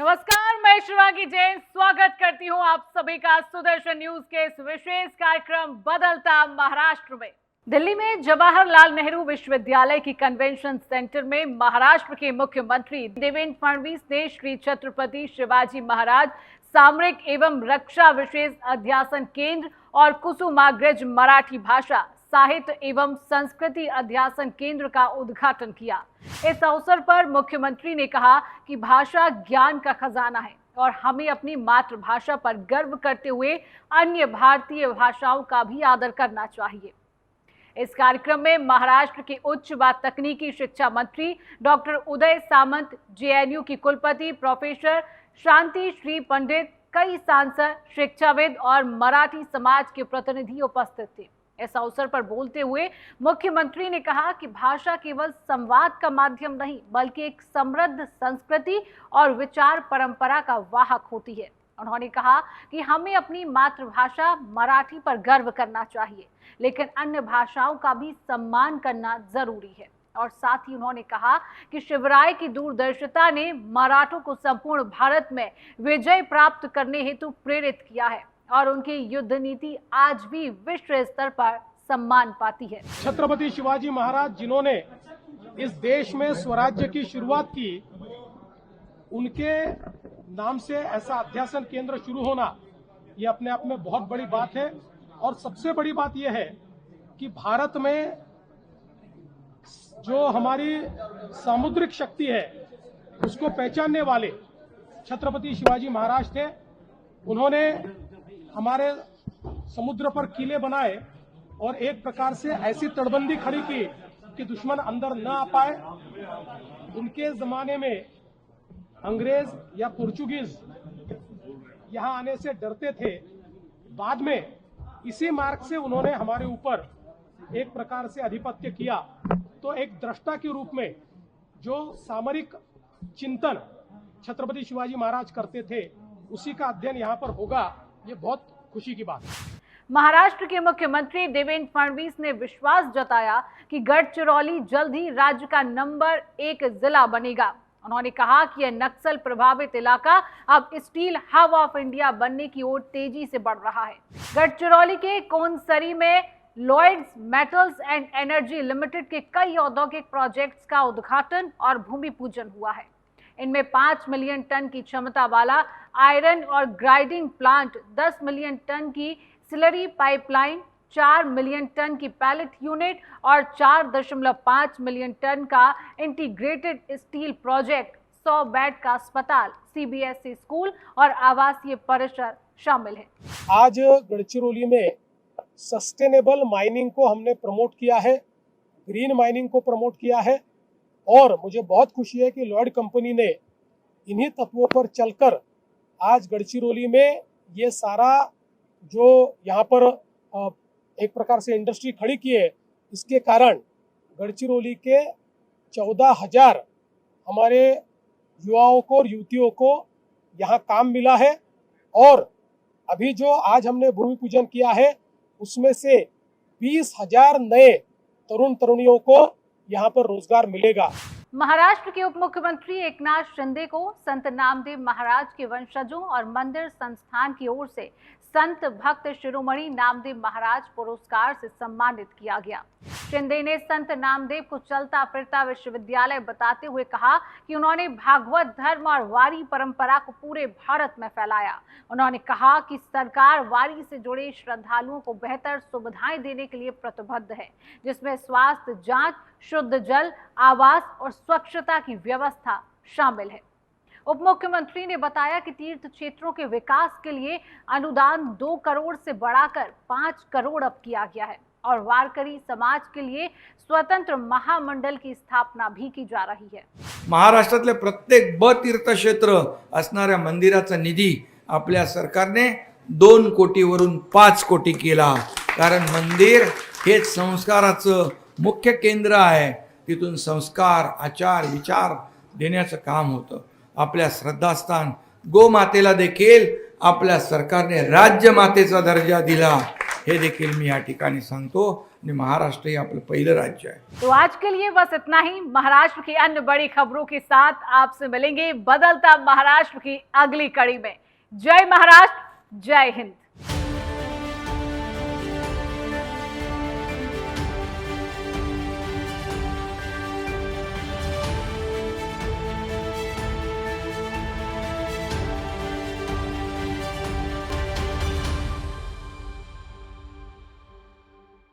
नमस्कार, मैं शिवांगी जैन स्वागत करती हूं आप सभी का सुदर्शन न्यूज के इस विशेष कार्यक्रम बदलता महाराष्ट्र में। दिल्ली में जवाहरलाल नेहरू विश्वविद्यालय की कन्वेंशन सेंटर में महाराष्ट्र के मुख्यमंत्री देवेंद्र फडणवीस ने श्री छत्रपति शिवाजी महाराज सामरिक एवं रक्षा विशेष अध्यासन केंद्र और कुसुमाग्रज मराठी भाषा साहित्य एवं संस्कृति अध्यासन केंद्र का उद्घाटन किया। इस अवसर पर मुख्यमंत्री ने कहा कि भाषा ज्ञान का खजाना है और हमें अपनी मातृभाषा पर गर्व करते हुए अन्य भारतीय भाषाओं का भी आदर करना चाहिए। इस कार्यक्रम में महाराष्ट्र के उच्च व तकनीकी शिक्षा मंत्री डॉक्टर उदय सामंत, जेएनयू की कुलपति प्रोफेसर शांति श्री पंडित, कई सांसद, शिक्षाविद और मराठी समाज के प्रतिनिधि उपस्थित थे। इस अवसर पर बोलते हुए मुख्यमंत्री ने कहा कि भाषा केवल संवाद का माध्यम नहीं बल्कि एक समृद्ध संस्कृति और विचार परंपरा का वाहक होती है। उन्होंने कहा कि हमें अपनी मातृभाषा मराठी पर गर्व करना चाहिए, लेकिन अन्य भाषाओं का भी सम्मान करना जरूरी है। और साथ ही उन्होंने कहा कि शिवराय की दूरदर्शिता ने मराठों को संपूर्ण भारत में विजय प्राप्त करने हेतु प्रेरित किया है और उनकी युद्ध नीति आज भी विश्व स्तर पर सम्मान पाती है। छत्रपति शिवाजी महाराज जिन्होंने इस देश में स्वराज्य की शुरुआत की, उनके नाम से ऐसा अध्यासन केंद्र शुरू होना ये अपने आप में बहुत बड़ी बात है। और सबसे बड़ी बात यह है कि भारत में जो हमारी सामुद्रिक शक्ति है उसको पहचानने वाले छत्रपति शिवाजी महाराज थे। उन्होंने हमारे समुद्र पर किले बनाए और एक प्रकार से ऐसी तटबंदी खड़ी की कि दुश्मन अंदर न आ पाए। उनके जमाने में अंग्रेज या पोर्चुगीज यहां आने से डरते थे। बाद में इसी मार्ग से उन्होंने हमारे ऊपर एक प्रकार से आधिपत्य किया। तो एक दृष्टा के रूप में जो सामरिक चिंतन छत्रपति शिवाजी महाराज करते थे उसी का अध्ययन यहाँ पर होगा, ये बहुत खुशी की बात है। महाराष्ट्र के मुख्यमंत्री देवेंद्र फडणवीस ने विश्वास जताया कि गढ़चिरौली जल्द ही राज्य का नंबर 1 जिला बनेगा। उन्होंने कहा कि यह नक्सल प्रभावित इलाका अब स्टील हब ऑफ इंडिया बनने की ओर तेजी से बढ़ रहा है। गढ़चिरौली के कोनसरी में Lloyds Metals and Energy Limited के कई औद्योगिक प्रोजेक्ट्स का उद्घाटन और भूमि पूजन हुआ है। इनमें 5 मिलियन टन की क्षमता वाला आयरन और ग्राइंडिंग प्लांट, 10 मिलियन टन की स्लरी पाइपलाइन, 4 मिलियन टन की पैलेट यूनिट और 4.5 मिलियन टन का इंटीग्रेटेड स्टील प्रोजेक्ट, 100 बेड का अस्पताल, सीबीएसई स्कूल और आवासीय परिसर शामिल है। आज गढ़चिरौली में सस्टेनेबल माइनिंग को हमने प्रमोट किया है, ग्रीन माइनिंग को प्रमोट किया है और मुझे बहुत खुशी है कि लॉयड कंपनी ने इन्हीं तत्वों पर चलकर आज गढ़चिरौली में ये सारा जो यहाँ पर एक प्रकार से इंडस्ट्री खड़ी की है, इसके कारण गढ़चिरौली के 14,000 हमारे युवाओं को और युवतियों को यहाँ काम मिला है। और अभी जो आज हमने भूमि पूजन किया है उसमें से 20,000 नए तरुण तरुणियों को यहाँ पर रोजगार मिलेगा। महाराष्ट्र के उप मुख्यमंत्री एकनाथ शिंदे को संत नामदेव महाराज के वंशजों और मंदिर संस्थान की ओर से संत भक्त शिरोमणि नामदेव महाराज पुरस्कार से सम्मानित किया गया। शिंदे ने संत नामदेव को चलता फिरता विश्वविद्यालय बताते हुए कहा कि उन्होंने भागवत धर्म और वारी परंपरा को पूरे भारत में फैलाया। उन्होंने कहा कि सरकार वारी से जुड़े श्रद्धालुओं को बेहतर सुविधाएं देने के लिए प्रतिबद्ध है, जिसमें स्वास्थ्य जांच, शुद्ध जल, आवास और स्वच्छता की व्यवस्था शामिल है। उप मुख्यमंत्री ने बताया कि तीर्थ क्षेत्रों के विकास के लिए अनुदान 2 करोड़ से बढ़ाकर 5 करोड़ अब किया गया है और वारकरी समाज के लिए स्वतंत्र महामंडल की स्थापना भी की जा रही है। महाराष्ट्रातले प्रत्येक ब तीर्थक्षेत्र असणाऱ्या मंदिराचा निधी आपल्या सरकारने 2 कोटीवरून 5 कोटी केला। कारण मंदिर हे संस्काराचं मुख्य केंद्र आहे। तिथून संस्कार, आचार, विचार देण्याचं काम होतं। आपल्या श्रद्धास्थान गोमातेला देखील आपल्या सरकारने राज्य मातेचा दर्जा दिला। हे देखील मी या ठिकाणी सांगतो आणि महाराष्ट्र हे आपलं पहिलं राज्य आहे. तो आज के लिए बस इतना ही. महाराष्ट्र की अन्य बड़ी खबरों के साथ आपसे मिलेंगे बदलता महाराष्ट्र की अगली कड़ी में. जय महाराष्ट्र, जय हिंद.